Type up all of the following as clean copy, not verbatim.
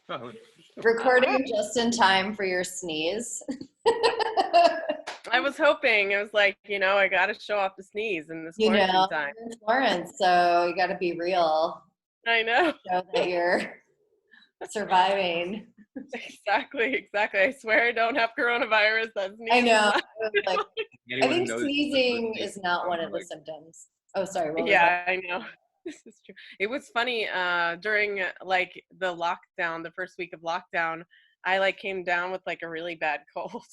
Oh, Recording just in time for your sneeze. I was hoping. It was like, I got to show off the sneeze in this You quarantine know, time. you're in Florence, so you got to be real. I know. Show that you're surviving. Exactly. I swear I don't have coronavirus. That's sneeze. I know. I anyone think knows sneezing the- is not one of the like, symptoms. Oh, sorry. What was Yeah, I know. This is true. It was funny during like the lockdown, the first week of lockdown, I like came down with like a really bad cold,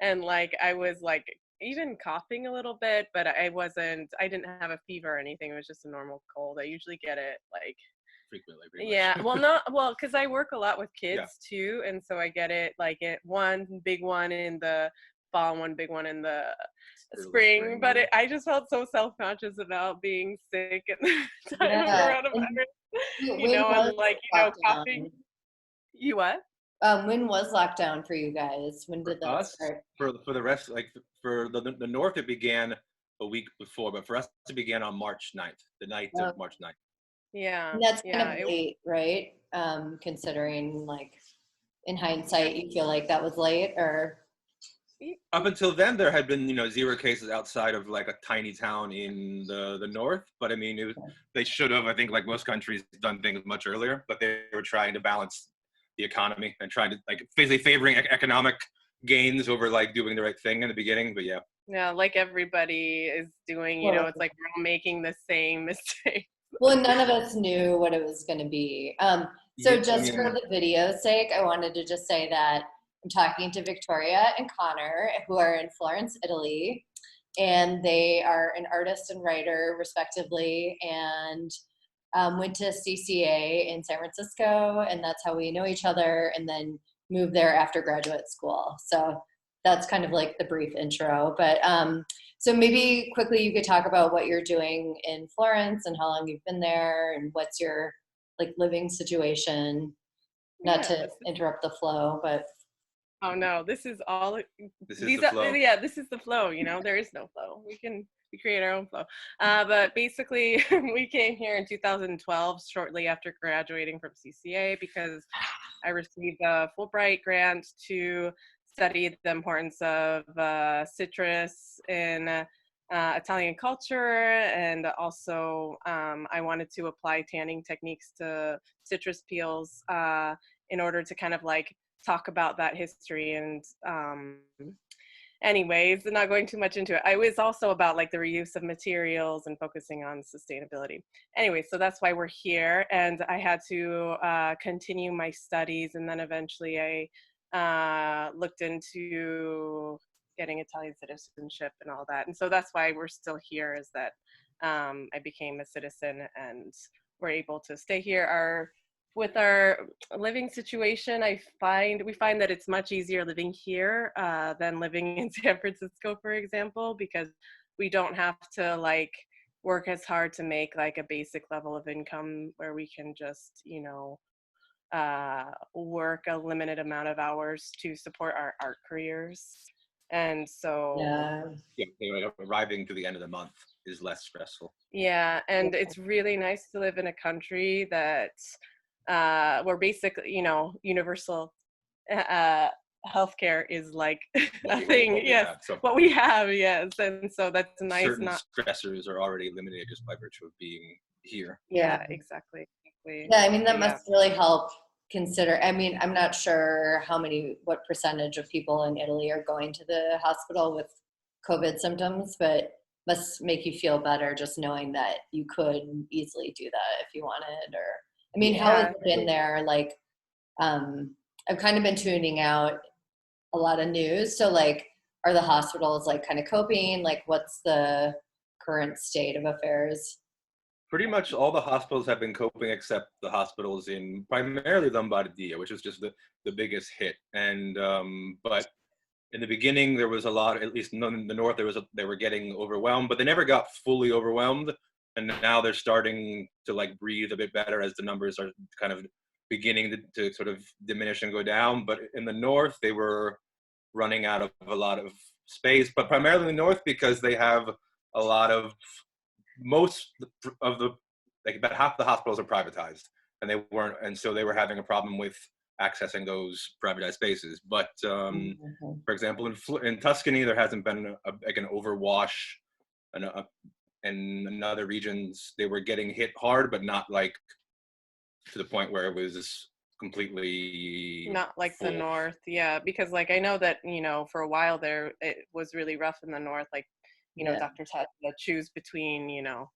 and like I was like even coughing a little bit, but I didn't have a fever or anything. It was just a normal cold. I usually get it like frequently. Pretty much. yeah, well, because I work a lot with kids too, and so I get it like one big one in the fall, one big one in the spring. But I just felt so self-conscious about being sick at the time of coronavirus. And like coughing. You what? When was lockdown for you guys? When did that start? For the rest, like for the North, it began a week before, but for us, it began on March 9th, the night of March 9th. Yeah. And that's kind of late, right? Considering, like, in hindsight, you feel like that was late, or? Up until then, there had been, 0 cases outside of like a tiny town in the North. But I mean, they should have, I think, like most countries, done things much earlier. But they were trying to balance the economy and trying to like basically favoring economic gains over like doing the right thing in the beginning. But yeah, like everybody is doing. It's like we're all making the same mistake. Well, none of us knew what it was going to be. So just for the video's sake, I wanted to just say that I'm talking to Victoria and Connor, who are in Florence, Italy, and they are an artist and writer, respectively, and went to CCA in San Francisco, and that's how we know each other, and then moved there after graduate school. So that's kind of like the brief intro. But so maybe quickly you could talk about what you're doing in Florence and how long you've been there and what's your like living situation. Not to interrupt the flow, but. Oh no, this is all. This is the flow. Yeah, this is the flow. There is no flow. We create our own flow. But basically, we came here in 2012, shortly after graduating from CCA, because I received a Fulbright grant to study the importance of citrus in Italian culture, and also I wanted to apply tanning techniques to citrus peels in order to kind of like talk about that history. And anyways, not going too much into it. I was also about like the reuse of materials and focusing on sustainability. Anyway, so that's why we're here. And I had to continue my studies, and then eventually I looked into getting Italian citizenship and all that. And so that's why we're still here, is that I became a citizen and we're able to stay here. With our living situation, we find that it's much easier living here than living in San Francisco, for example, because we don't have to like work as hard to make like a basic level of income, where we can just, work a limited amount of hours to support our art careers. And so arriving to the end of the month is less stressful. Yeah, and it's really nice to live in a country that where basically, universal healthcare is like a thing. Yes, what we have, yes. And so that's nice. Certain stressors are already eliminated just by virtue of being here. Yeah, exactly. Yeah, I mean, that must really help consider. I mean, I'm not sure what percentage of people in Italy are going to the hospital with COVID symptoms, but must make you feel better just knowing that you could easily do that if you wanted. Or I mean, how has it been there? Like, I've kind of been tuning out a lot of news. So like, are the hospitals like kind of coping? Like, what's the current state of affairs? Pretty much all the hospitals have been coping, except the hospitals in primarily Lombardia, which is just the biggest hit. And but in the beginning, there was a lot, at least in the North, they were getting overwhelmed, but they never got fully overwhelmed. And now they're starting to like breathe a bit better as the numbers are kind of beginning to sort of diminish and go down. But in the North, they were running out of a lot of space, but primarily in the North because they have a lot of, most of the, like about half the hospitals are privatized. and they weren't, and so they were having a problem with accessing those privatized spaces. But for example, in Tuscany, there hasn't been like an overwash, and in other regions they were getting hit hard, but not like to the point where it was completely not like full. the north. Yeah, because like I know that, you know, for a while there it was really rough in the north, like, you know, doctors had to choose between, you know,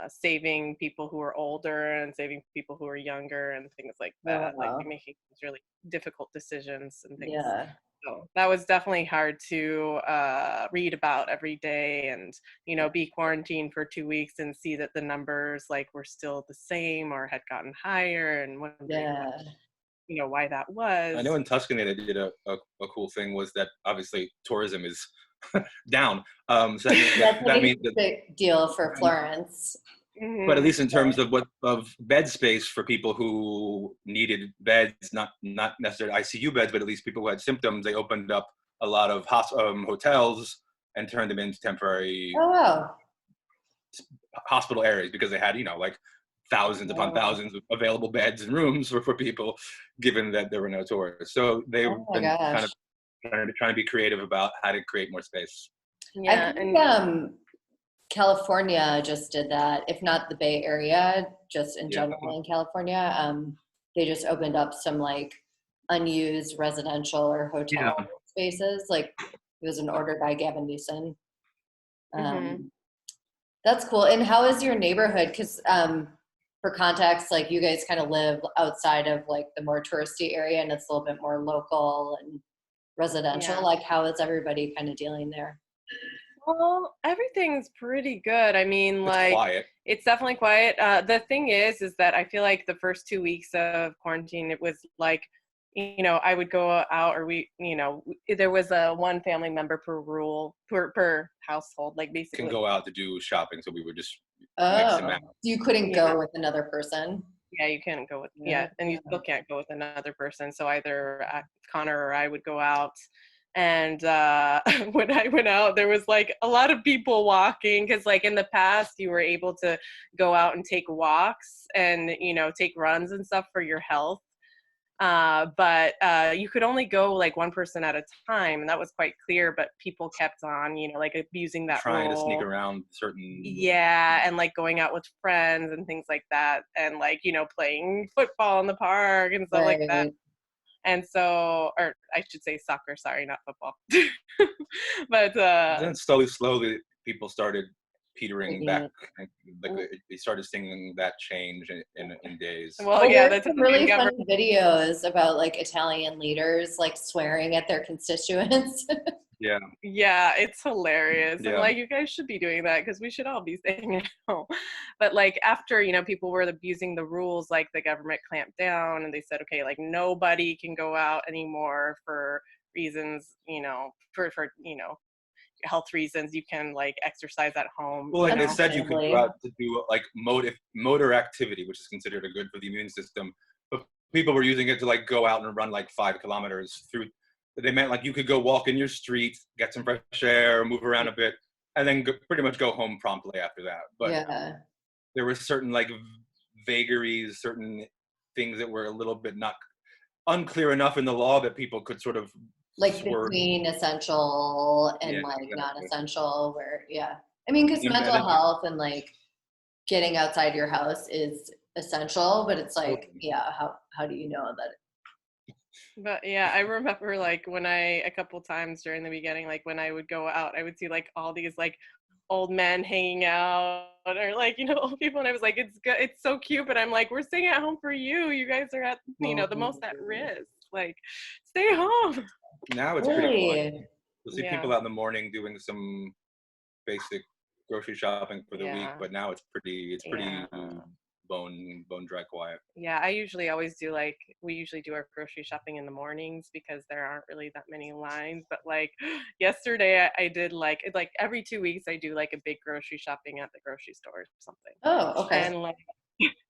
saving people who are older and saving people who are younger and things like that, like making these really difficult decisions and things. So that was definitely hard to read about every day, and, you know, be quarantined for 2 weeks and see that the numbers like were still the same or had gotten higher, and wondering you know, why that was. I know in Tuscany they did a cool thing, was that obviously tourism is down. So that means that, big deal for Florence. But at least in terms of bed space for people who needed beds, not necessarily ICU beds, but at least people who had symptoms, they opened up a lot of hotels and turned them into temporary hospital areas, because they had, you know, like thousands upon thousands of available beds and rooms for people, given that there were no tourists. So they've been kind of trying to be creative about how to create more space. I think California just did that, if not the Bay Area, just in general in California. They just opened up some like unused residential or hotel spaces. Like it was an order by Gavin Newsom. That's cool. And how is your neighborhood? Because for context, like you guys kind of live outside of like the more touristy area, and it's a little bit more local and residential. Like how is everybody kind of dealing there? Well, everything's pretty good. I mean, like, quiet. It's definitely quiet. The thing is that I feel like the first 2 weeks of quarantine, it was like, you know, I would go out, or we, you know, there was a one family member per household, like basically. Can go out to do shopping, so we would just mix them out. You couldn't go with another person? Yeah, you can't go with, and you still can't go with another person. So either Connor or I would go out. And when I went out, there was like a lot of people walking, because like in the past you were able to go out and take walks and, you know, take runs and stuff for your health. But you could only go like one person at a time, and that was quite clear, but people kept on, you know, like abusing that trying rule. to sneak around certain and like going out with friends and things like that, and like, you know, playing football in the park and stuff like that. And so, or I should say soccer, sorry, not football. But then slowly people started petering back. Like they started seeing that change in days. Well, there's some really funny videos about like Italian leaders like swearing at their constituents. Yeah, it's hilarious. I'm like, you guys should be doing that, because we should all be staying at home. But like after, you know, people were abusing the rules, like the government clamped down and they said, okay, like nobody can go out anymore for reasons, you know, for you know, health reasons. You can like exercise at home. Well, and they said you could go out to do like motor activity, which is considered a good for the immune system. But people were using it to like go out and run like 5 kilometers through. They meant like you could go walk in your street, get some fresh air, move around a bit, and then pretty much go home promptly after that. But there were certain like vagaries, certain things that were a little bit not unclear enough in the law that people could sort of like between essential and like non-essential, where I mean, because mental health and like getting outside your house is essential, but it's like how do you know that? But yeah, I remember like when a couple times during the beginning, like when I would go out, I would see like all these like old men hanging out, or like, you know, old people, and I was like, it's good, it's so cute, but I'm like, we're staying at home for you. You guys are at, you know, the most at risk. Like, stay home. Now it's pretty quiet. You'll see people out in the morning doing some basic grocery shopping for the week, but now it's pretty bone dry quiet. Yeah, I usually always do like, we usually do our grocery shopping in the mornings because there aren't really that many lines. But like yesterday I did like every 2 weeks I do like a big grocery shopping at the grocery store or something. Oh, okay. And like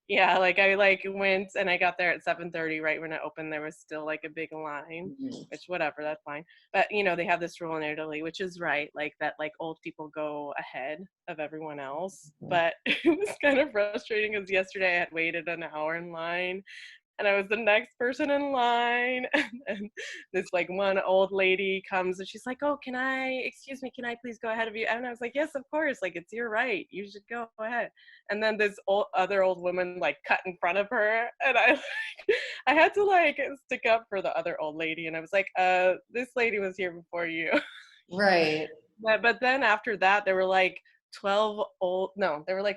Yeah, like I like went and I got there at 7:30 right when it opened. There was still like a big line, which whatever, that's fine. But you know, they have this rule in Italy, which is right, like that like old people go ahead of everyone else. But it was kind of frustrating because yesterday I had waited an hour in line and I was the next person in line. And this like one old lady comes and she's like, "Oh, excuse me, can I please go ahead of you?" And I was like, "Yes, of course, like it's your right, you should go ahead." And then this other old woman like cut in front of her, and I had to like stick up for the other old lady, and I was like, this lady was here before you." Right. But then after that, there were like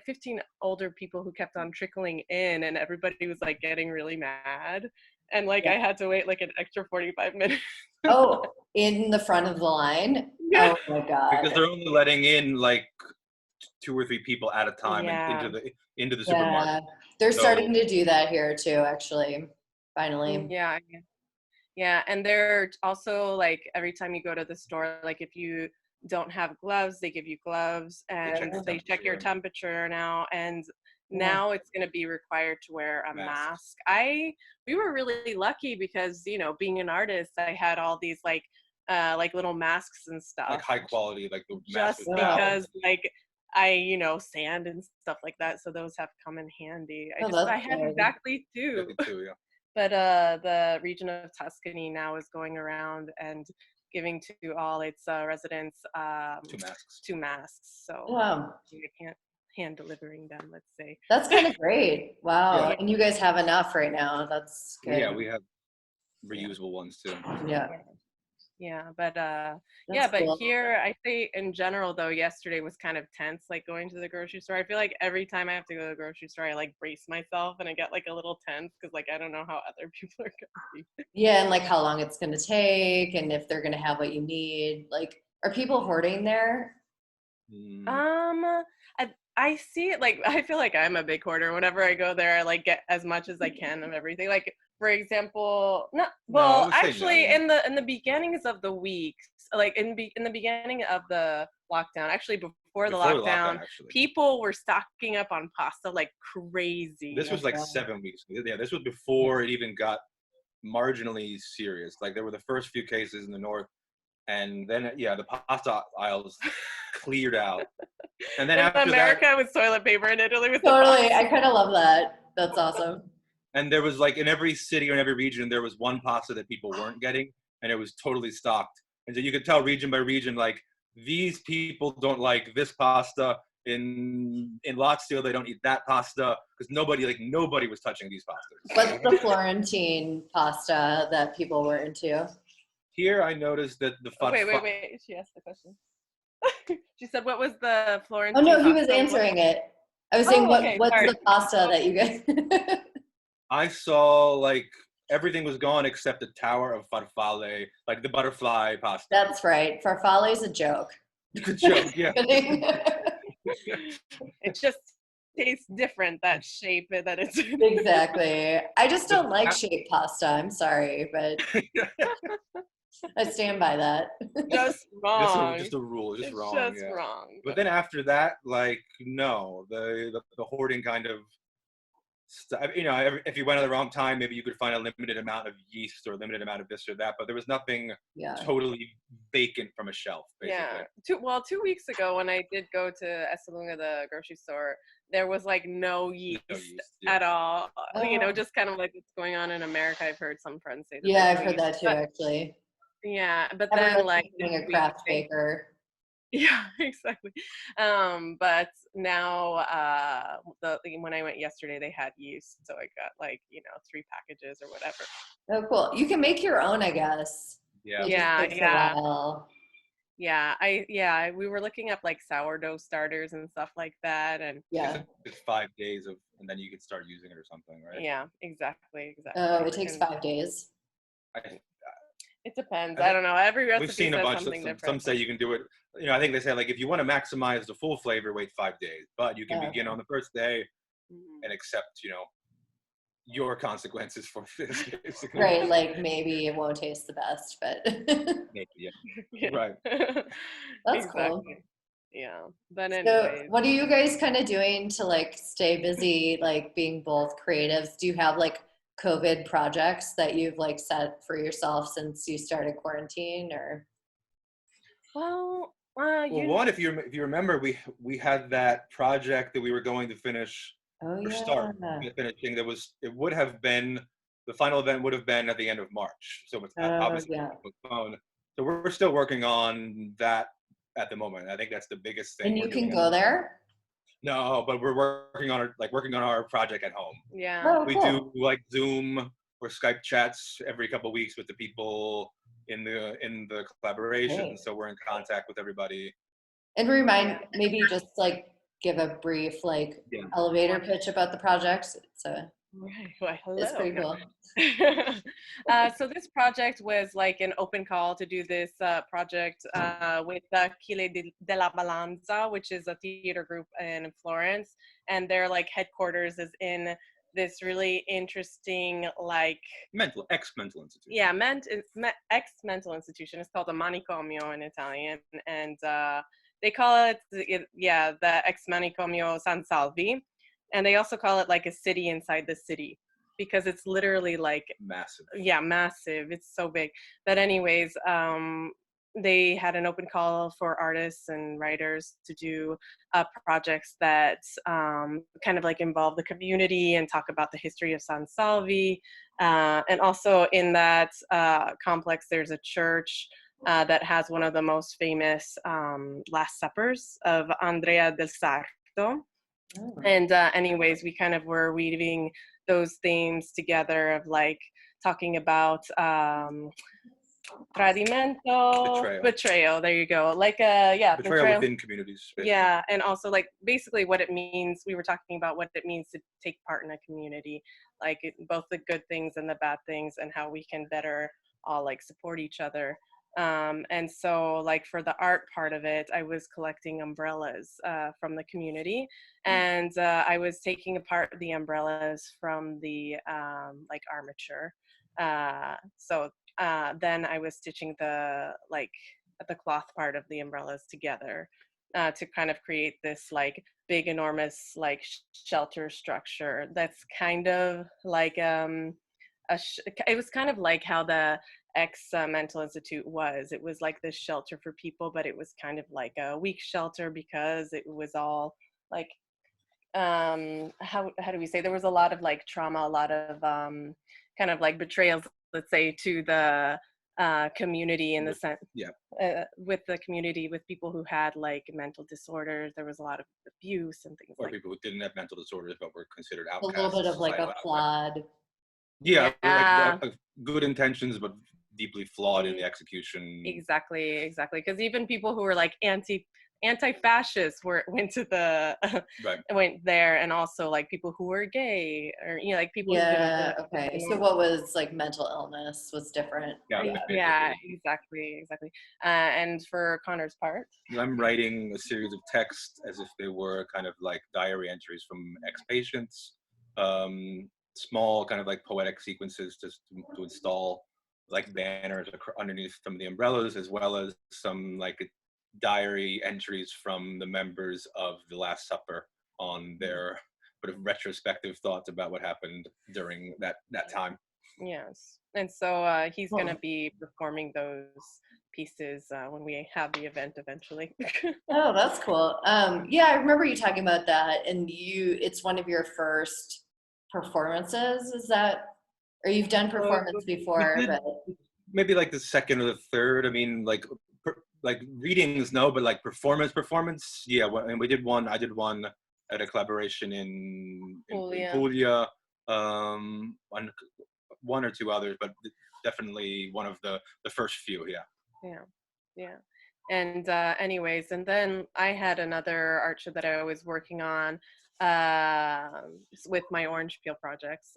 15 older people who kept on trickling in, and everybody was like getting really mad. And like I had to wait like an extra 45 minutes. Oh, in the front of the line? Yeah. Oh my God. Because they're only letting in like 2 or 3 people at a time into the supermarket. They're starting to do that here too, actually. Finally. Yeah. Yeah, and they're also like every time you go to the store, like if you don't have gloves, they give you gloves, and they check your temperature now. And now it's going to be required to wear a mask. We were really lucky because, you know, being an artist, I had all these like little masks and stuff. Like high quality, like the just because like I sand and stuff like that, so those have come in handy. I had exactly two. Yeah. But the region of Tuscany now is going around and giving to all its residents 2 masks. So I can't hand delivering them, let's say. That's kind of great. Wow. Yeah. And you guys have enough right now. That's good. Yeah, we have reusable ones too. Yeah. Yeah, but cool. here I say in general though, yesterday was kind of tense, like going to the grocery store. I feel like every time I have to go to the grocery store, I like brace myself and I get like a little tense because like I don't know how other people are going to be. Yeah, and like how long it's going to take and if they're going to have what you need. Like, are people hoarding there? I see it, like I feel like I'm a big hoarder. Whenever I go there, I like get as much as I can of everything. Like for example, in the beginnings of the week, like in the beginning of the lockdown, actually before the lockdown, people were stocking up on pasta like crazy. This was like 7 weeks. Yeah, this was before it even got marginally serious. Like there were the first few cases in the north, and then the pasta aisles cleared out. And then after America with toilet paper, in Italy with totally. I kind of love that. That's awesome. And there was like in every city or in every region, there was one pasta that people weren't getting, and it was totally stocked. And so you could tell region by region, like these people don't like this pasta. In Lazio, they don't eat that pasta because nobody was touching these pastas. What's the Florentine pasta that people were into? Here, I noticed that the wait. She asked the question. She said, "What was the Florentine?" Oh no, he was answering it. I was saying, what's the pasta that you guys? I saw like everything was gone except the tower of farfalle, like the butterfly pasta. That's right. Farfalle is a joke. It's a joke, yeah. It just tastes different, that shape that it's Exactly. I just don't like shaped pasta. I'm sorry, but I stand by that. Just wrong. Just a rule. Just wrong. Just wrong. But then after that, like no, the hoarding kind of stuff. If you went at the wrong time, maybe you could find a limited amount of yeast or a limited amount of this or that. But there was nothing totally vacant from a shelf. Basically. Yeah. 2 weeks ago, when I did go to Esselunga, the grocery store, there was like no yeast at all. Oh. Just kind of like what's going on in America. I've heard some friends say that. Yeah, I've heard that too, actually. Yeah, but then like being a craft baker. Yeah, exactly. But now when I went yesterday, they had yeast, so I got like 3 packages or whatever. Oh, cool! You can make your own, I guess. Yeah. We were looking up like sourdough starters and stuff like that, and it's 5 days and then you can start using it or something, right? Yeah, exactly. Oh, it takes 5 days. It depends. I don't know. Every recipe we've seen a bunch. Different. Some say you can do it. I think they say like if you want to maximize the full flavor, wait 5 days. But you can begin on the first day and accept, your consequences for this. Basically. Right. Like maybe it won't taste the best, but maybe, yeah. Right. That's cool. Yeah. But So anyways. what are you guys kind of doing to like stay busy, like being both creatives? Do you have like COVID projects that you've like set for yourself since you started quarantine, or? Well, Well, one, if you remember, we had that project that we were going to finish Oh or yeah. start finishing. It would have been, the final event would have been at the end of March. So it's Oh obviously yeah. postponed. So we're still working on that at the moment. I think that's the biggest thing And we're you can doing. go there? No, but we're working on our project at home. yeah. Oh, We do cool. like Zoom or Skype chats every couple of weeks with the people in the collaboration. Great. So we're in contact with everybody. And remind, maybe just like give a brief like Yeah. elevator pitch about the project. Right. Well, It's hello. pretty No. cool. So this project was like an open call to do this project with Chile della Balanza, which is a theater group in Florence, and their like headquarters is in this really interesting like Ex-mental institution. yeah ex-mental institution. It's called a manicomio in Italian, and they call it the ex manicomio San Salvi, and they also call it like a city inside the city because it's literally like Massive. yeah, massive. It's so big. But anyways, they had an open call for artists and writers to do projects that kind of like involve the community and talk about the history of San Salvi. And also in that complex, there's a church that has one of the most famous Last Suppers of Andrea del Sarto. Oh. And anyways, we kind of were weaving those themes together of like talking about tradimento, betrayal. There you go. Like betrayal within communities. Basically. Yeah, and also like basically what it means. We were talking about what it means to take part in a community, like both the good things and the bad things, and how we can better all like support each other. And so like for the art part of it, I was collecting umbrellas from the community, and I was taking apart the umbrellas from the like armature. Then I was stitching the cloth part of the umbrellas together to kind of create this like big enormous like shelter structure that's kind of like it was kind of like how the mental institute was. It was like this shelter for people, but it was kind of like a weak shelter because it was all like how do we say, there was a lot of like trauma, a lot of kind of like betrayals, let's say, to the community in the sense with the community, with people who had like mental disorders. There was a lot of abuse and things or people who didn't have mental disorders but were considered outcasts. A little bit of like a flawed. Yeah, like good intentions but deeply flawed in the execution. Exactly, because even people who were like anti-fascist went to the went there, and also like people who were gay, or like people who didn't okay. So what was like mental illness was different. Yeah, exactly. And for Connor's part, I'm writing a series of texts as if they were kind of like diary entries from ex-patients, small kind of like poetic sequences just to install like banners underneath some of the umbrellas, as well as some like diary entries from the members of the Last Supper on their sort of retrospective thoughts about what happened during that time. Yes, and so he's going to be performing those pieces when we have the event eventually. Oh, that's cool. Yeah, I remember you talking about that, and it's one of your first performances, is that, or you've done performance before, but maybe like the second or the third. I mean, like readings, no, but like performance, yeah. And I did one at a collaboration in Puglia, one or two others, but definitely one of the first few. Yeah. And anyways, and then I had another art show that I was working on with my orange peel projects,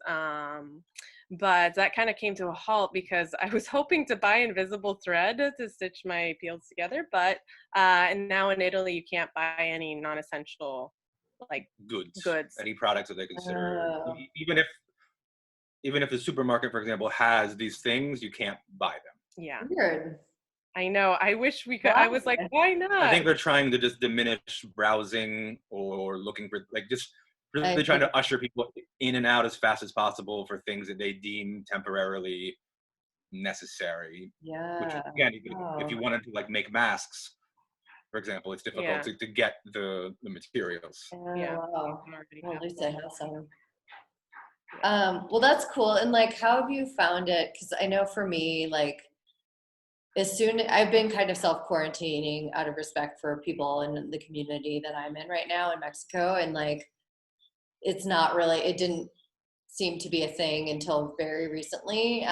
but that kind of came to a halt because I was hoping to buy invisible thread to stitch my peels together, but and now in Italy you can't buy any non-essential like goods, any products that they consider, even if the supermarket, for example, has these things, you can't buy them. Yeah. Weird. I know. I wish we could. I was like, why not? I think they're trying to just diminish browsing or looking for, like, just really trying to usher people in and out as fast as possible for things that they deem temporarily necessary. Yeah. Which, again, if you wanted to, like, make masks, for example, it's difficult to get the materials. Yeah. Wow. Well, at least I have some. Well, that's cool. And like, how have you found it? Because I know for me, like, I've been kind of self-quarantining out of respect for people in the community that I'm in right now in Mexico. And like, it didn't seem to be a thing until very recently.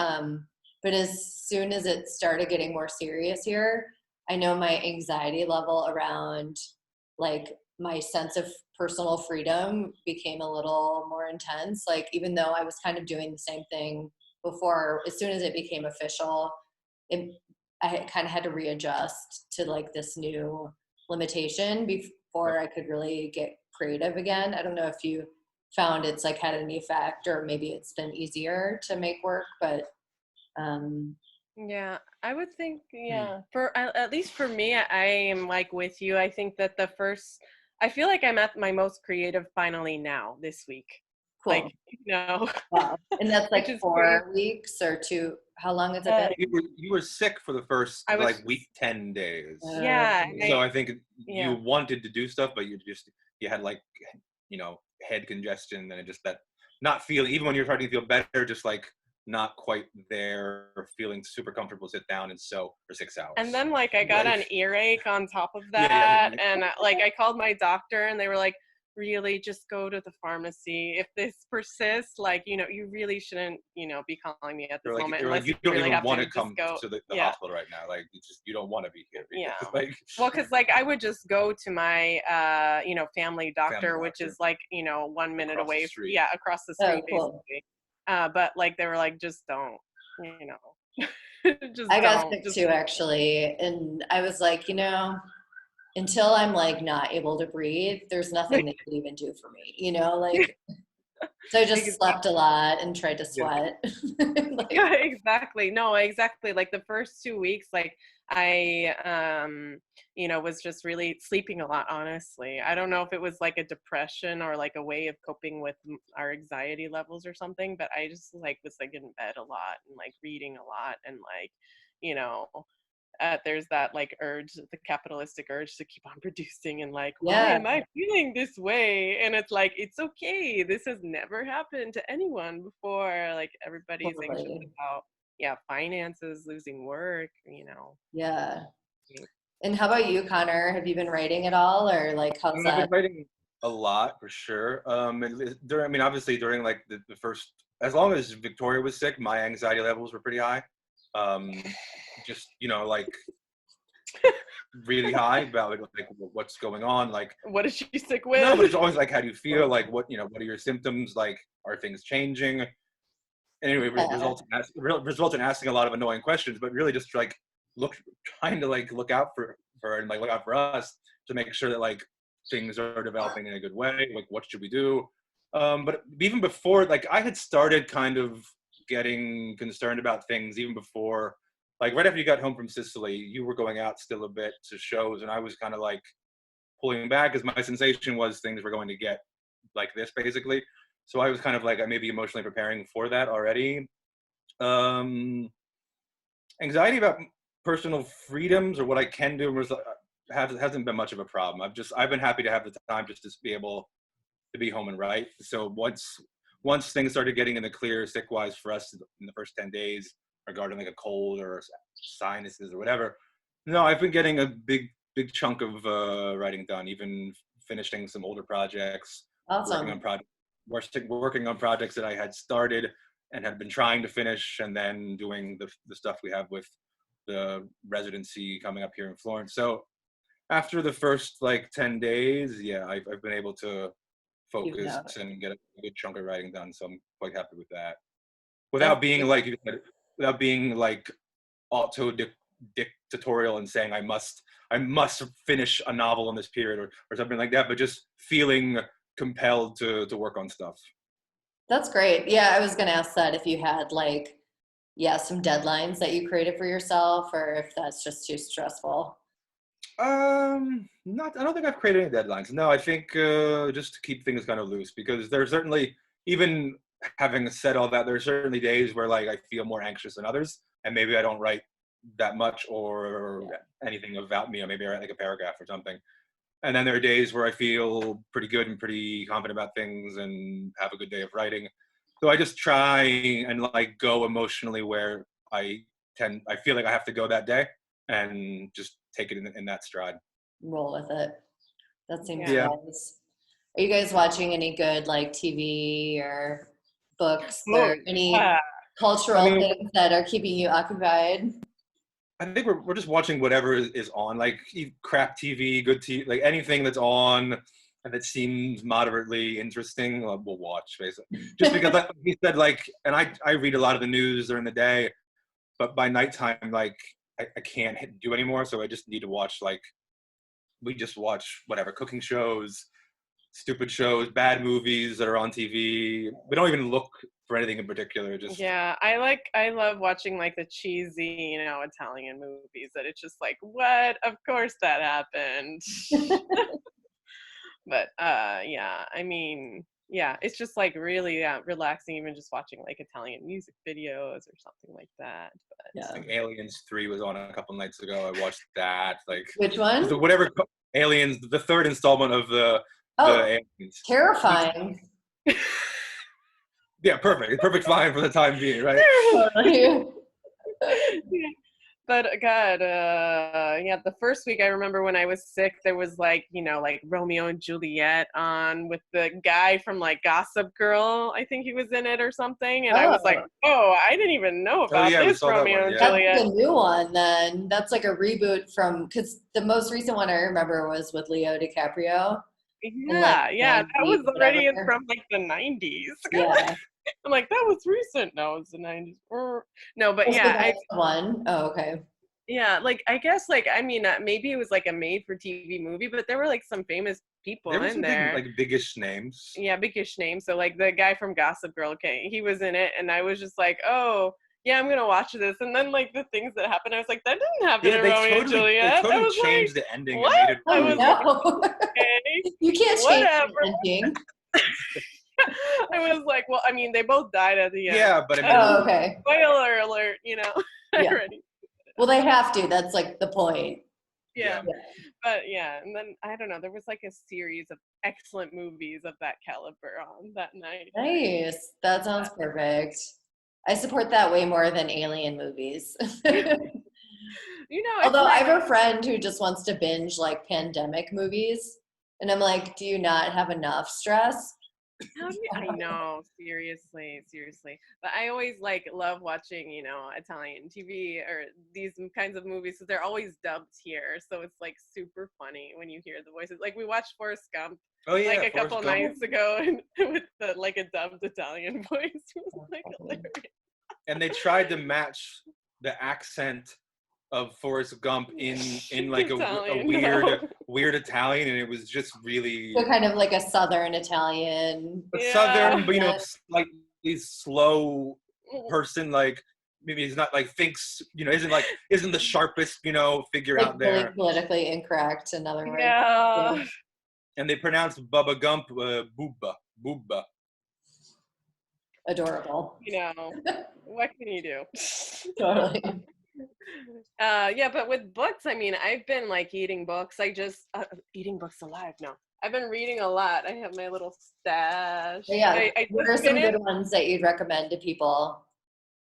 But as soon as it started getting more serious here, I know my anxiety level around like my sense of personal freedom became a little more intense. Like, even though I was kind of doing the same thing before, as soon as it became official, I kind of had to readjust to like this new limitation before I could really get creative again. I don't know if you found it's like had any effect, or maybe it's been easier to make work, but yeah, I would think, for at least for me, I am like with you. I think that I feel like I'm at my most creative finally now this week. Cool. Like, Wow. And that's like 4 weeks or 2. How long has it been? You were sick for the first week 10 days. Yeah. So I think you wanted to do stuff, but you had like, head congestion, and just that not feeling, even when you're starting to feel better, just like not quite there, or feeling super comfortable to sit down and sew for 6 hours. And then like I got an earache on top of that. And like I called my doctor and they were like, really just go to the pharmacy. If this persists, like, you really shouldn't, be calling me at this moment. Unless you don't really even want to come to the hospital right now. Like, you don't want to be here. Well, because like I would just go to my, family doctor, which is like, 1 minute away. Across the street, basically. But like, they were like, just don't, I got sick too, actually. And I was like, until I'm like not able to breathe, there's nothing they could even do for me, like, so I just slept a lot and tried to sweat. Yeah, exactly. No, exactly. Like the first 2 weeks, like I, was just really sleeping a lot, honestly. I don't know if it was like a depression or like a way of coping with our anxiety levels or something, but I just like was like in bed a lot and like reading a lot and like, there's that like urge, the capitalistic urge to keep on producing and like, why am I feeling this way? And it's like, it's okay. This has never happened to anyone before. Like everybody's anxious about, finances, losing work, Yeah. And how about you, Connor? Have you been writing at all, or like how's that? I've been writing a lot for sure. Obviously during like the first, as long as Victoria was sick, my anxiety levels were pretty high. Just like really high about like what's going on, like what is she sick with? No, but it's always like, how do you feel, like what are your symptoms, like are things changing? Anyway, results in asking a lot of annoying questions, but really just like trying to like look out for her and like look out for us to make sure that like things are developing in a good way. Like, what should we do? But even before, like, I had started kind of getting concerned about things even before, like right after you got home from Sicily, you were going out still a bit to shows, and I was kind of like pulling back because my sensation was things were going to get like this, basically. So I was kind of like, I may be emotionally preparing for that already. Anxiety about personal freedoms or what I can do hasn't been much of a problem. I've been happy to have the time just to be able to be home and write. So once things started getting in the clear sick-wise for us in the first 10 days regarding like a cold or sinuses or whatever, no, I've been getting a big chunk of writing done, even finishing some older projects. Awesome. Working on projects that I had started and had been trying to finish, and then doing the stuff we have with the residency coming up here in Florence. So after the first like 10 days, I've been able to focus and get a good chunk of writing done. So I'm quite happy with that. Without being like auto dictatorial and saying I must finish a novel in this period or something like that, but just feeling compelled to work on stuff. That's great. Yeah, I was going to ask that if you had like some deadlines that you created for yourself, or if that's just too stressful? Not. I don't think I've created any deadlines. No, I think just to keep things kind of loose, because there's certainly, even having said all that, there's certainly days where like I feel more anxious than others, and maybe I don't write that much or anything about me, or maybe I write like a paragraph or something. And then there are days where I feel pretty good and pretty confident about things and have a good day of writing. So I just try and like go emotionally where I feel like I have to go that day, and just take it in that stride. Roll with it. That seems Yeah. nice. Are you guys watching any good like TV or books or any cultural things that are keeping you occupied? I think we're just watching whatever is on, like crap TV, good TV, like anything that's on and that seems moderately interesting, we'll watch, basically. Just because, like he said, like, and I read a lot of the news during the day, but by nighttime, like, I can't do anymore, so I just need to watch, like, we just watch whatever, cooking shows, stupid shows, bad movies that are on TV. We don't even look for anything in particular. Just I love watching like the cheesy, Italian movies that it's just like, what? Of course that happened. But I mean, it's just like really relaxing, even just watching like Italian music videos or something like that. But I think Aliens 3 was on a couple nights ago. I watched that. Like, which one? Whatever Aliens, the third installment of the Aliens. Terrifying. Yeah, perfect fine for the time being, right? But God, the first week I remember when I was sick, there was like, like Romeo and Juliet on with the guy from like Gossip Girl. I think he was in it or something. And I was like, oh, I didn't even know about this Romeo and Juliet. That's a new one then. That's like a reboot because the most recent one I remember was with Leo DiCaprio. That was already from like the 90s. Yeah. I'm like, that was recent. No, it's the 90s. No, but one. Oh, okay. Yeah, like I guess, like I mean, maybe it was like a made-for-TV movie, but there were like some famous people in there. Like biggish names. Yeah, biggish names. So like the guy from Gossip Girl, he was in it, and I was just like, oh. Yeah, I'm gonna watch this, and then like the things that happened, I was like, that didn't happen in Romeo and Juliet. They totally changed the ending. What? And made it I was like, okay. You can't change the ending. I was like, well, I mean, they both died at the end. Yeah, but I mean, okay. Spoiler alert, already. Well, they have to. That's like the point. Yeah. But and then I don't know. There was like a series of excellent movies of that caliber on that night. Nice. That sounds perfect. I support that way more than alien movies. Although I have a friend who just wants to binge like pandemic movies, and I'm like, do you not have enough stress? I know, seriously. But I always love watching, Italian TV or these kinds of movies because they're always dubbed here. So it's like super funny when you hear the voices. Like we watched Forrest Gump a couple nights ago and with a dubbed Italian voice. It was hilarious. And they tried to match the accent of Forrest Gump in like a weird Italian, and it was just really so kind of like a Southern Italian, but Southern, but slightly slow person. Like maybe he's not like thinks isn't the sharpest figure out there. Really politically incorrect, in other words. Yeah. And they pronounce Bubba Gump Booba. Adorable. What can you do? Totally. But with books, I mean, I've been eating books. Eating books alive now. I've been reading a lot. I have my little stash. Yeah. What are some good ones that you'd recommend to people?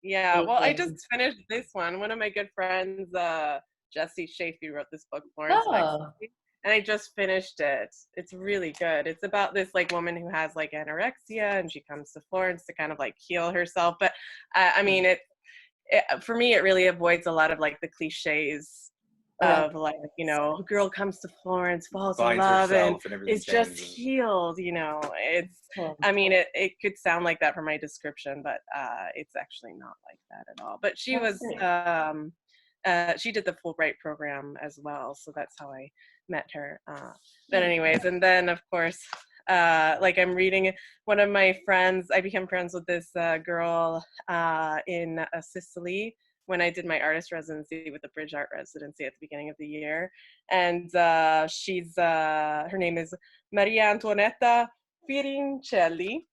Yeah. Well, I just finished this one. One of my good friends, Jessie Shafee, wrote this book, Florence, and I just finished it. It's really good. It's about this woman who has anorexia, and she comes to Florence to kind of heal herself. But I mean, for me, it really avoids a lot of the cliches of a girl comes to Florence, falls in love, and is just healed. It's. I mean, it could sound like that from my description, but it's actually not like that at all. But she was. She did the Fulbright program as well, so that's how I met her. But anyways, and then of course Like I'm reading one of my friends, I became friends with this girl in Sicily when I did my artist residency with the Bridge Art residency at the beginning of the year. And she's, her name is Maria Antoinetta Pirincelli.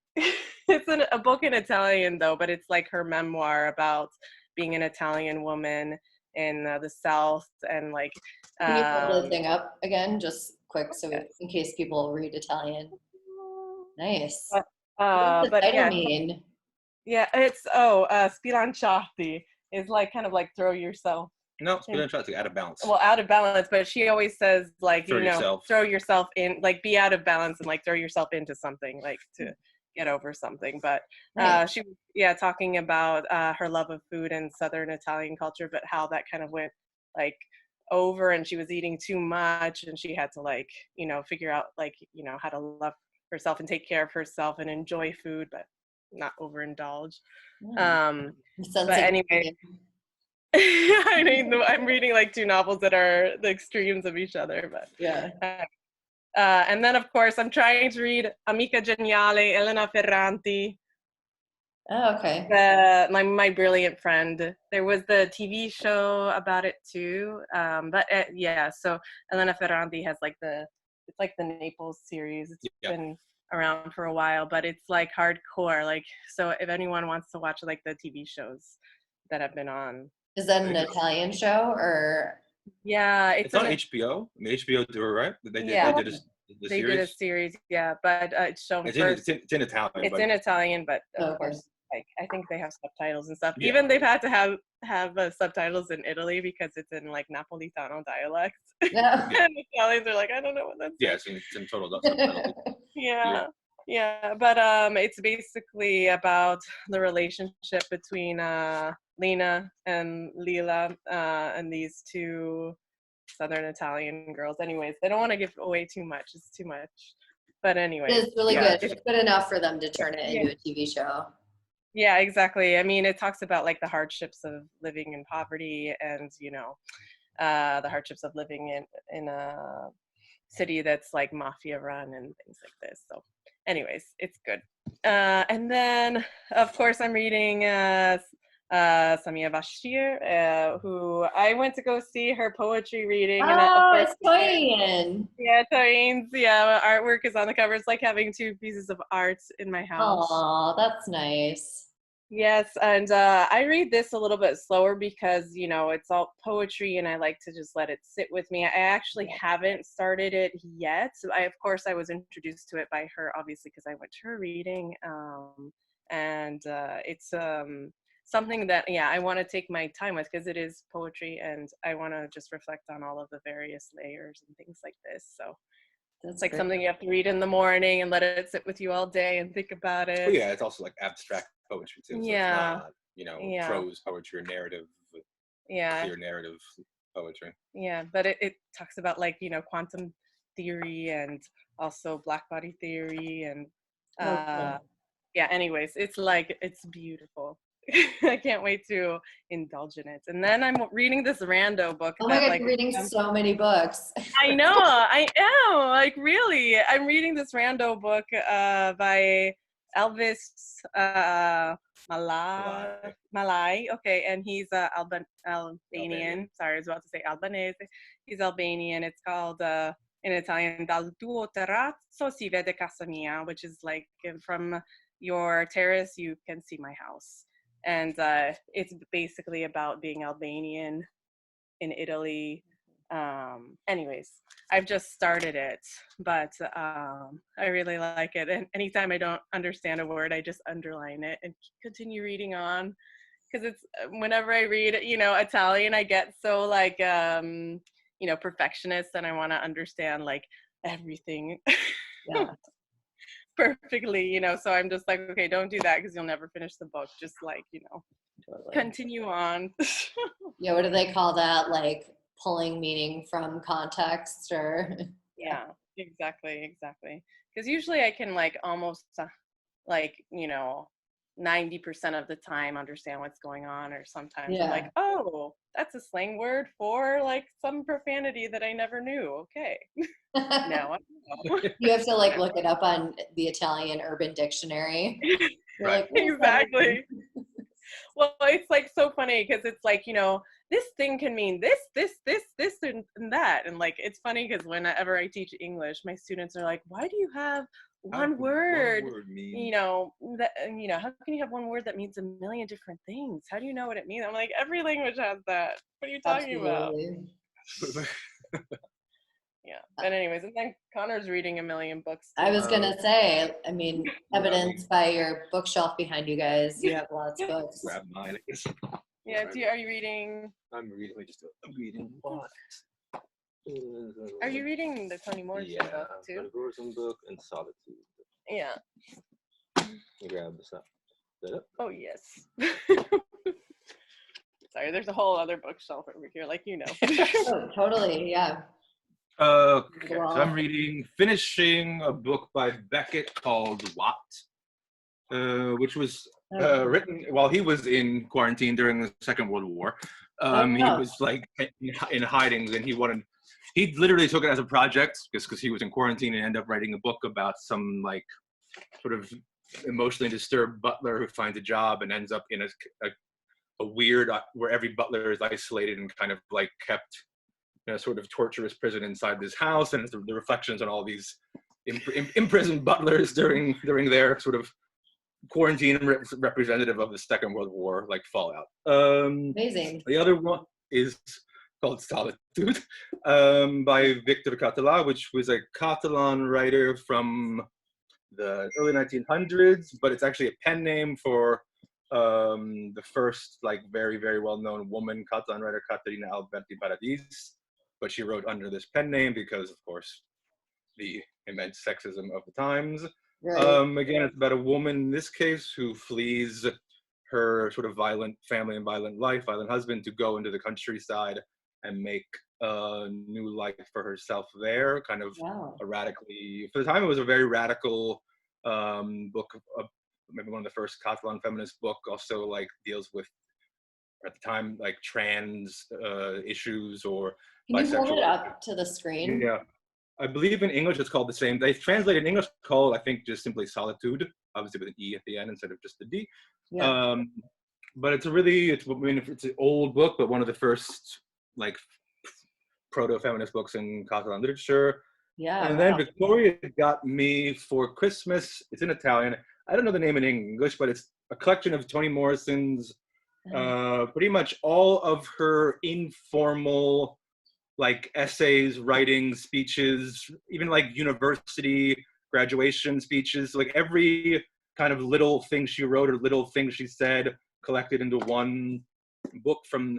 It's a book in Italian though, but it's like her memoir about being an Italian woman in the South and like. Can you put the thing up again, just quick, so yes. in case people read Italian? Nice. What does the but title yeah, mean? yeah, it's sbilanciati is like kind of like throw yourself. No, sbilanciati, out of balance. Well, out of balance, but she always says like Throw yourself. throw yourself in, like be out of balance and like throw yourself into something, like to get over something. But she talking about her love of food and Southern Italian culture, but how that kind of went like over, and she was eating too much, and she had to like figure out like how to love herself and take care of herself and enjoy food, but not overindulge. But anyway. I mean, I'm reading like two novels that are the extremes of each other, but yeah. And then of course I'm trying to read Amica Geniale, Elena Ferrante. Oh, okay. My brilliant friend. There was the TV show about it too, but yeah. So Elena Ferrante has like it's like the Naples series. It's been around for a while, but it's like hardcore. Like, so if anyone wants to watch like the TV shows that have been on. Is that an Italian show or? Yeah, it's on HBO. I mean, HBO do it, right? They did a series, yeah, but it's shown first. It's in Italian. It's in Italian, but of course, like I think they have subtitles and stuff. Yeah. Even they've had to have subtitles in Italy because it's in like Napolitano dialect. Yeah. And Italians are like, I don't know what that's. Yeah, it's in total subtitles. Yeah, but it's basically about the relationship between Lena and Lila and these two Southern Italian girls. Anyways, I don't want to give away too much. It's too much. But anyway. It's really good. It's good enough for them to turn it into a TV show. Yeah, exactly. I mean, it talks about like the hardships of living in poverty and, the hardships of living in a city that's like mafia run and things like this. So anyways, it's good. And then of course I'm reading Samia Bashir, who I went to go see her poetry reading. Oh, it's Toyin. Yeah, Toyin's, yeah, artwork is on the cover. It's like having two pieces of art in my house. Oh, that's nice. Yes, and I read this a little bit slower because, it's all poetry and I like to just let it sit with me. I actually haven't started it yet. Of course, I was introduced to it by her, obviously, because I went to her reading. And it's something that, I want to take my time with because it is poetry and I want to just reflect on all of the various layers and things like this. So it's like something you have to read in the morning and let it sit with you all day and think about it. Well, yeah, it's also like abstract poetry too. So it's not, prose poetry or narrative. Clear narrative poetry. Yeah, but it talks about like, quantum theory and also black body theory and anyways, it's beautiful. I can't wait to indulge in it. And then I'm reading this rando book. Oh my God, you're reading so many books. I know, I am. Like, really. I'm reading this rando book by Elvis Malay. Okay, and he's Albanian. Sorry, I was about to say Albanese. He's Albanian. It's called, in Italian, Dal tuo terrazzo si vede casa mia, which is like, from your terrace, you can see my house. And it's basically about being Albanian in Italy. Anyways, I've just started it, but I really like it. And anytime I don't understand a word, I just underline it and continue reading on. Because it's whenever I read, Italian, I get so like, perfectionist, and I want to understand like everything. Yeah. Perfectly, so I'm just like, okay, don't do that because you'll never finish the book. Just like, totally. Continue on. Yeah, what do they call that? Like pulling meaning from context or? Yeah, exactly. Because usually I can like almost like, 90% of the time understand what's going on, or sometimes I'm Yeah. like, oh, that's a slang word for like some profanity that I never knew. Okay. Now I know. You have to like look it up on the Italian Urban Dictionary. You're Right. like, what does that mean? Exactly. Well, it's like so funny because it's like, you know, this thing can mean this, and that. And like, it's funny because whenever I teach English, my students are like, why do you have one word, mean? you know, that, you know, how can you have one word that means a million different things? How do you know what it means? I'm like, every language has that. What are you talking about? Absolutely. Yeah. But anyways, and then Connor's reading a million books too. I was gonna say, I mean, evidence by your bookshelf behind you guys, you have lots of books. Grab mine. Yeah. Are you reading? I'm reading what? Are you reading the Toni Morrison book too? The Morrison book and Solitude. Yeah. You grab this up. Is that it? Oh yes. Sorry, there's a whole other bookshelf over here, like you know. Oh, totally, yeah. Okay, so I'm finishing a book by Beckett called What, which was written while he was in quarantine during the Second World War. He was like in hiding, and he literally took it as a project because he was in quarantine and ended up writing a book about some like sort of emotionally disturbed butler who finds a job and ends up in a weird where every butler is isolated and kind of like kept in a sort of torturous prison inside this house, and it's the reflections on all these imprisoned butlers during their sort of quarantine representative of the Second World War like fallout. Amazing. The other one is called Solitude by Victor Català, which was a Catalan writer from the early 1900s, but it's actually a pen name for the first like very, very well-known woman Catalan writer, Caterina Alberti Paradis, but she wrote under this pen name because, of course, the immense sexism of the times. Right. Again, it's about a woman in this case who flees her sort of violent family and violent husband to go into the countryside and make a new life for herself there. Kind of a radically, for the time, it was a very radical book. Maybe one of the first Catalan feminist book. Also, like deals with at the time like trans issues or Can you bisexual. hold it up to the screen? Yeah. I believe in English it's called the same. They translated in English called, I think, just simply Solitude, obviously with an E at the end instead of just a D. Yeah. But it's an old book, but one of the first like proto-feminist books in Catalan literature. Yeah. And then Victoria got me for Christmas. It's in Italian. I don't know the name in English, but it's a collection of Toni Morrison's pretty much all of her informal like essays, writing, speeches, even like university graduation speeches, like every kind of little thing she wrote or little thing she said collected into one book from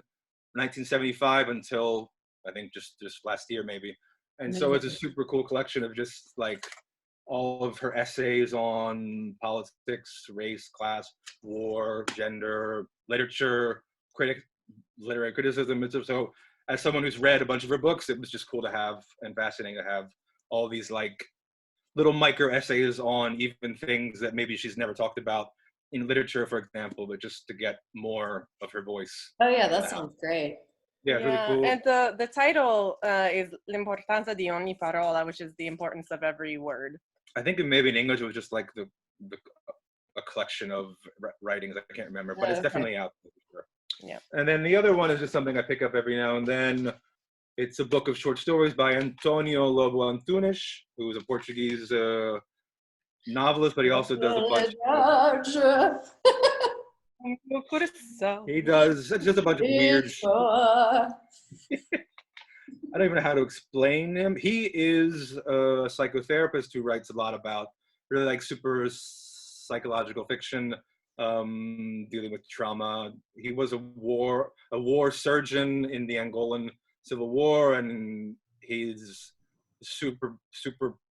1975 until I think just last year maybe. And so it's a super cool collection of just like all of her essays on politics, race, class, war, gender, literature, literary criticism. So as someone who's read a bunch of her books, it was just cool to have and fascinating to have all these like little micro essays on even things that maybe she's never talked about in literature, for example, but just to get more of her voice. Oh yeah, that sounds great. Yeah, really cool. And the title is L'importanza di ogni parola, which is the importance of every word. I think maybe in English it was just like a collection of writings. I can't remember, but it's definitely out there. Yeah. And then the other one is just something I pick up every now and then. It's a book of short stories by Antonio Lobo Antunes, who is a Portuguese novelist, but he also does a bunch he does just a bunch of weird I don't even know how to explain him. He is a psychotherapist who writes a lot about really like super psychological fiction, dealing with trauma. He was a war surgeon in the Angolan Civil War, and he's super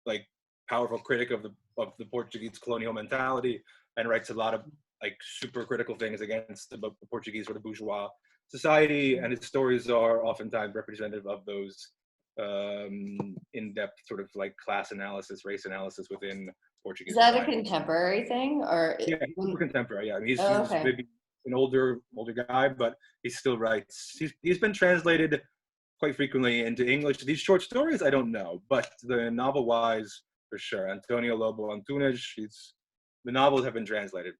like powerful critic of the Portuguese colonial mentality, and writes a lot of like super critical things against the Portuguese sort of bourgeois society, and his stories are oftentimes representative of those in-depth sort of like class analysis, race analysis within Portuguese Is that a design. contemporary thing, or? Yeah, he's contemporary. Yeah, I mean, he's Okay. maybe an older guy, but he still writes. He's been translated quite frequently into English. These short stories, I don't know, but the novel-wise, for sure. Antonio Lobo Antunes, the novels have been translated.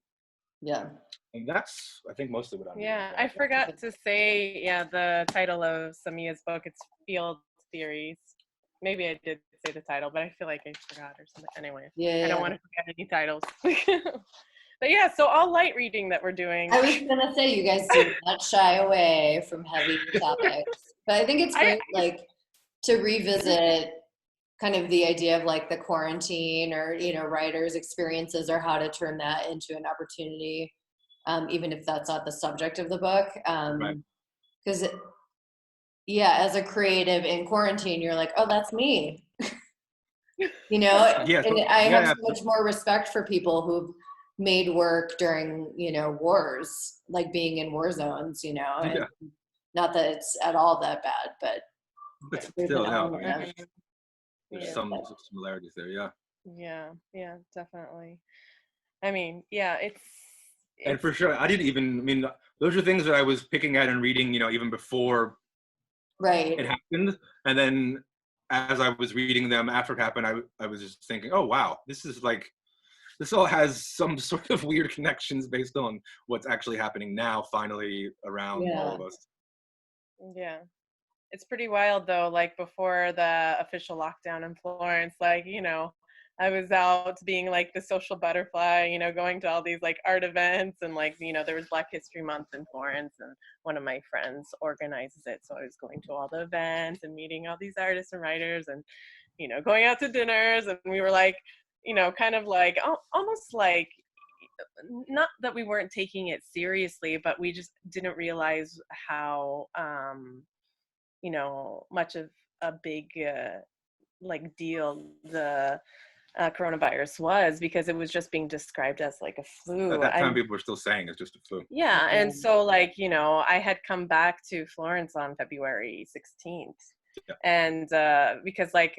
Yeah. And that's, I think, most of what I'm reading. Yeah, I forgot to say, the title of Samia's book, it's Field Theories. Maybe I did say the title, but I feel like I forgot or something. Anyway, Yeah. I don't want to forget any titles. But yeah, so all light reading that we're doing. I was gonna say, you guys do not shy away from heavy topics, but I think it's great, like, to revisit kind of the idea of like the quarantine, or, you know, writers' experiences, or how to turn that into an opportunity, even if that's not the subject of the book. Because yeah, as a creative in quarantine, you're like, oh, that's me. You know, Yeah, and I have so much more respect for people who've made work during, you know, wars, like being in war zones, you know, and not that it's at all that bad, but there's still, an no, element of, there's some similarities there, Yeah, definitely. I mean, yeah, it's and for sure, I mean, those are things that I was picking at and reading, you know, even before it happened. And then as I was reading them after it happened, I was just thinking, oh, wow, this all has some sort of weird connections based on what's actually happening now, finally, around all of us. Yeah. It's pretty wild though, like before the official lockdown in Florence, like, you know, I was out being like the social butterfly, you know, going to all these like art events, and like, you know, there was Black History Month in Florence and one of my friends organizes it. So I was going to all the events and meeting all these artists and writers, and, you know, going out to dinners, and we were like, you know, kind of like almost like, not that we weren't taking it seriously, but we just didn't realize how, you know, much of a big like deal the coronavirus was, because it was just being described as like a flu. At that time, people were still saying it's just a flu. Yeah, and so like, you know, I had come back to Florence on February 16th, and because like,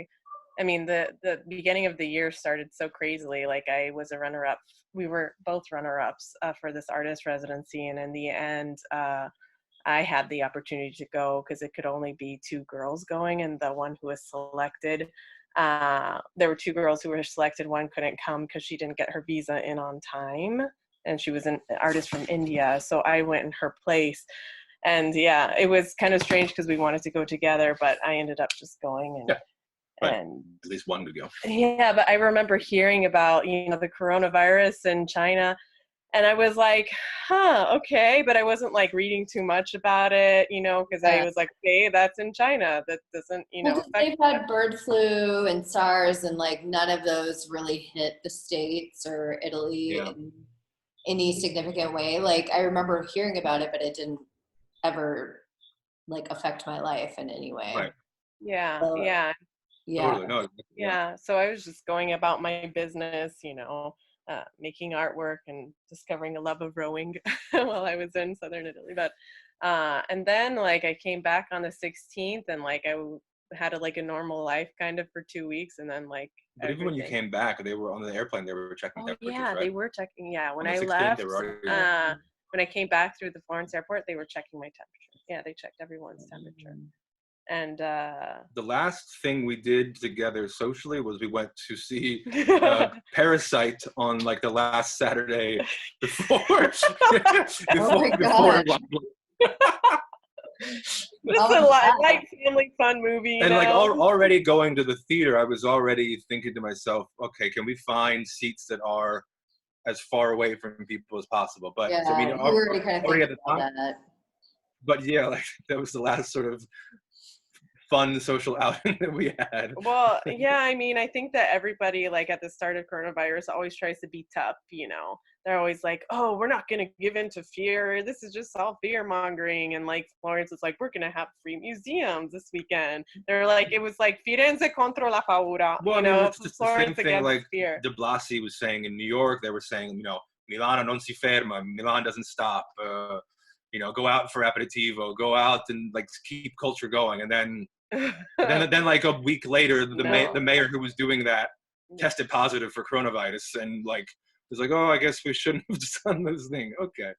I mean, the beginning of the year started so crazily. Like I was a runner-up. We were both runner-ups for this artist residency, and in the end, I had the opportunity to go because it could only be 2 girls going, and the one who was selected, there were 2 girls who were selected. One couldn't come because she didn't get her visa in on time, and she was an artist from India, so I went in her place. And yeah, it was kind of strange because we wanted to go together, but I ended up just going, and at least one to go. Yeah, but I remember hearing about, you know, the coronavirus in China, and I was like, okay, but I wasn't like reading too much about it, you know, because I was like, okay, that's in China. That doesn't, you know, they've had bird flu and SARS, and like none of those really hit the States or Italy in any significant way. Like I remember hearing about it, but it didn't ever like affect my life in any way. Right. Yeah. Totally. No, yeah. So I was just going about my business, you know, making artwork and discovering a love of rowing while I was in southern Italy. But and then like I came back on the 16th, and like I had a normal life kind of for 2 weeks, and then like. But even when you came back, they were on the airplane. They were checking temperatures. Yeah, right? They were checking. Yeah, when I 16th, left, when I came back through the Florence airport, they were checking my temperature. Yeah, they checked everyone's temperature. And the last thing we did together socially was we went to see Parasite on like the last Saturday before. It's a light family fun movie. And like already going to the theater, I was already thinking to myself, okay, can we find seats that are as far away from people as possible? But yeah, so, I mean, already at the time. That. But yeah, like that was the last sort of fun social outing that we had. Well, yeah, I mean, I think that everybody like at the start of coronavirus always tries to be tough, you know. They're always like, oh, we're not going to give in to fear. This is just all fear mongering. And like Florence is like, we're going to have free museums this weekend. They're like, it was like Firenze contro la paura. Well, you know, it's just the same thing like fear. DeBlassie was saying in New York. They were saying, you know, Milano non si ferma, Milan doesn't stop. You know, go out for aperitivo, go out and like keep culture going. And then like a week later, the mayor who was doing that tested positive for coronavirus, and like it's like, oh, I guess we shouldn't have done this thing. Okay.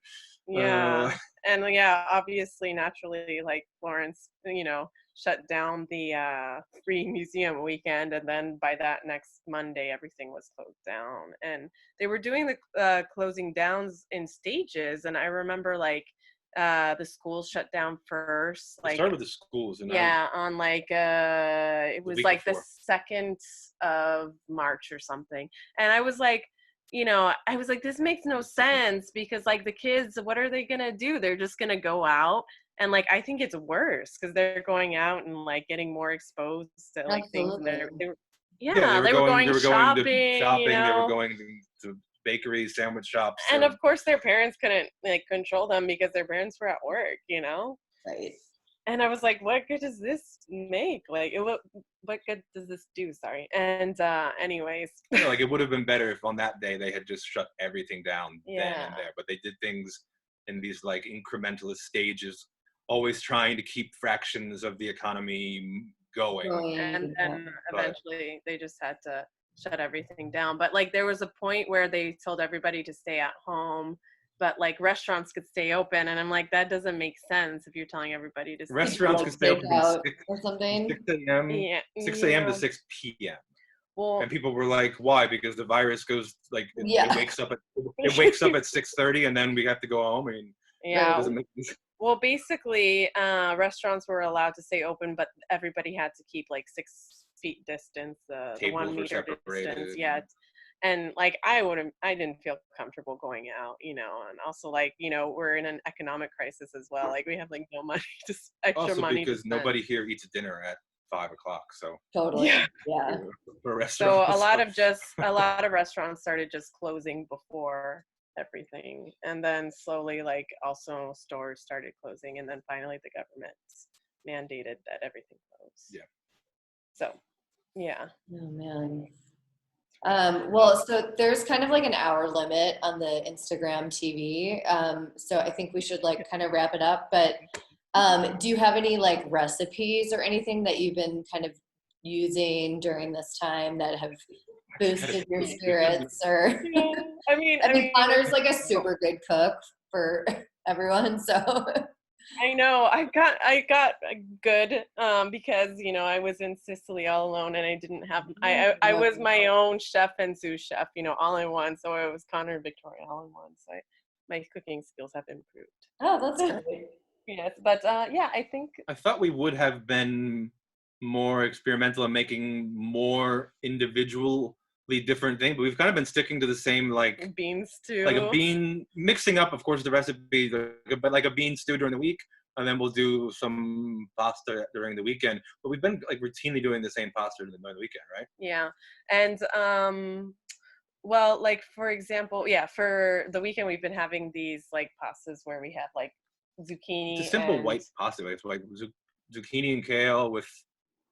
Yeah. And yeah, obviously, naturally, like Florence, shut down the free museum weekend, and then by that next Monday, everything was closed down. And they were doing the closing downs in stages, and I remember like the schools shut down first. Like, it started with the schools, and on like it was like the 2nd of March or something, and I was like, this makes no sense, because like the kids, what are they gonna do? They're just gonna go out, and like I think it's worse because they're going out and like getting more exposed to like things. And they were going shopping. They were going to bakeries, sandwich shops, and of course their parents couldn't like control them because their parents were at work. Right. And I was like, what good does this make? Like, what good does this do? Sorry. And anyways. Like, it would have been better if on that day they had just shut everything down then and there. But they did things in these, like, incrementalist stages, always trying to keep fractions of the economy going. And then eventually they just had to shut everything down. But, like, there was a point where they told everybody to stay at home, but like restaurants could stay open, and I'm like, that doesn't make sense if you're telling everybody to stay restaurants could stay open from 6 a.m. 6 a.m. to 6 p.m. Well, and people were like, why? Because the virus goes like it wakes up at 6:30, and then we have to go home. I mean, yeah. It doesn't make sense. Well, basically, restaurants were allowed to stay open, but everybody had to keep like 6 feet distance, the 1 meter distance. Yeah. And like I didn't feel comfortable going out, and also like, we're in an economic crisis as well. Like we have like no money, just extra money. Also because nobody here eats dinner at 5 o'clock, so totally, yeah. For restaurants. So a lot of restaurants started just closing before everything, and then slowly like also stores started closing, and then finally the government mandated that everything closed. Yeah. So, yeah. Oh man. Well, so there's kind of like an hour limit on the Instagram TV. So I think we should like kind of wrap it up, but, do you have any like recipes or anything that you've been kind of using during this time that have boosted your spirits or? Yeah. I mean, Connor's like a super good cook for everyone. So I know I got good because I was in Sicily all alone, and I didn't have I was my own chef and sous chef, all in one. So it was Connor and Victoria all in one. So my cooking skills have improved. Oh, that's great. Yes, but yeah, I thought we would have been more experimental in making more individually different thing, but we've kind of been sticking to the same like bean stew, like a bean, mixing up of course the recipe, but like a bean stew during the week, and then we'll do some pasta during the weekend. But we've been like routinely doing the same pasta during the weekend, right? Yeah. And well, like for example, for the weekend we've been having these like pastas where we have like zucchini. It's a simple white pasta. It's like zucchini and kale with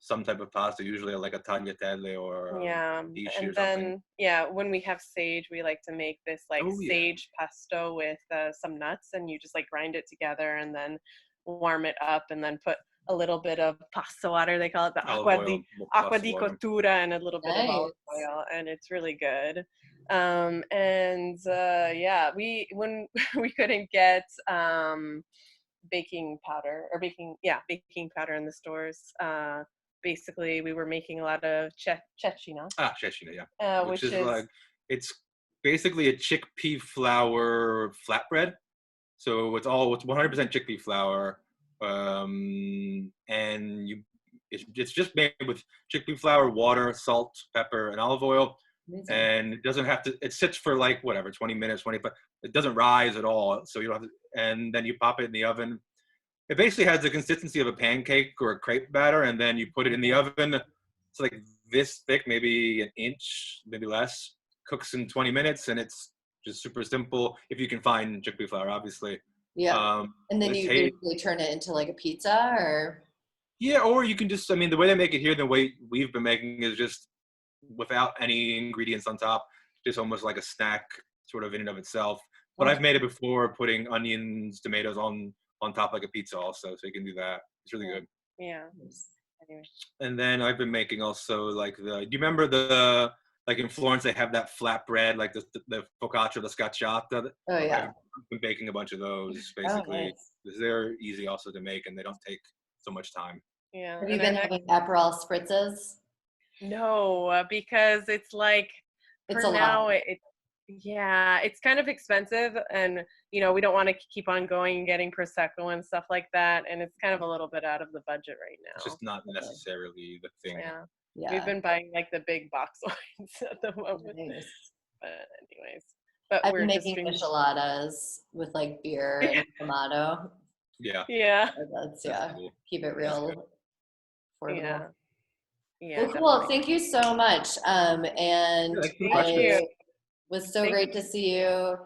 some type of pasta, usually like a tagliatelle or and or then when we have sage, we like to make this like sage pesto with some nuts, and you just like grind it together and then warm it up, and then put a little bit of pasta water, they call it the acqua di cottura, and a little bit of olive oil, and it's really good. And when we couldn't get baking powder in the stores, basically we were making a lot of cecina. Cecina, yeah. Which is like, it's basically a chickpea flour flatbread. So it's 100% chickpea flour, and it's just made with chickpea flour, water, salt, pepper, and olive oil. Amazing. And it doesn't have to. It sits for like 20 minutes, 25. It doesn't rise at all, so you don't have to. And then you pop it in the oven. It basically has the consistency of a pancake or a crepe batter, and then you put it in the oven. It's like this thick, maybe an inch, maybe less. Cooks in 20 minutes, and it's just super simple. If you can find chickpea flour, obviously. Yeah. And then you basically turn it into like a pizza, or? Yeah, or you can just. The way they make it here, the way we've been making is just without any ingredients on top, just almost like a snack, sort of in and of itself. But I've made it before, putting onions, tomatoes on top like a pizza also, so you can do that. It's really good. Yeah. Anyway. And then I've been making also like do you remember the like in Florence, they have that flatbread, like the focaccia, the scacciata. Oh yeah. I've been baking a bunch of those, Oh, basically. nice. They're easy also to make, and they don't take so much time. Yeah. Have you And been then having Aperol spritzes? no, because it's like It's for a now lot. yeah, it's kind of expensive, and we don't want to keep on going and getting prosecco and stuff like that, and it's kind of a little bit out of the budget right It's now. just not necessarily the thing. Yeah. We've Yeah. been buying like the big box wines at the moment. Nice. But anyways, but I've we're been just making drinking. micheladas with like beer and tomato. Yeah. Yeah. That's That's cool. keep it That's real affordable. Yeah. Yeah. Well, cool. Definitely. Thank you so much. And Thanks for the Thank questions. you. was so Thank great to see you.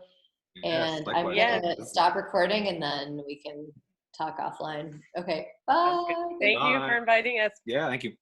Yes, And I'm likewise. gonna stop recording and then we can talk offline. Okay. Sounds good. Bye. Thank you for inviting us. Yeah, thank you.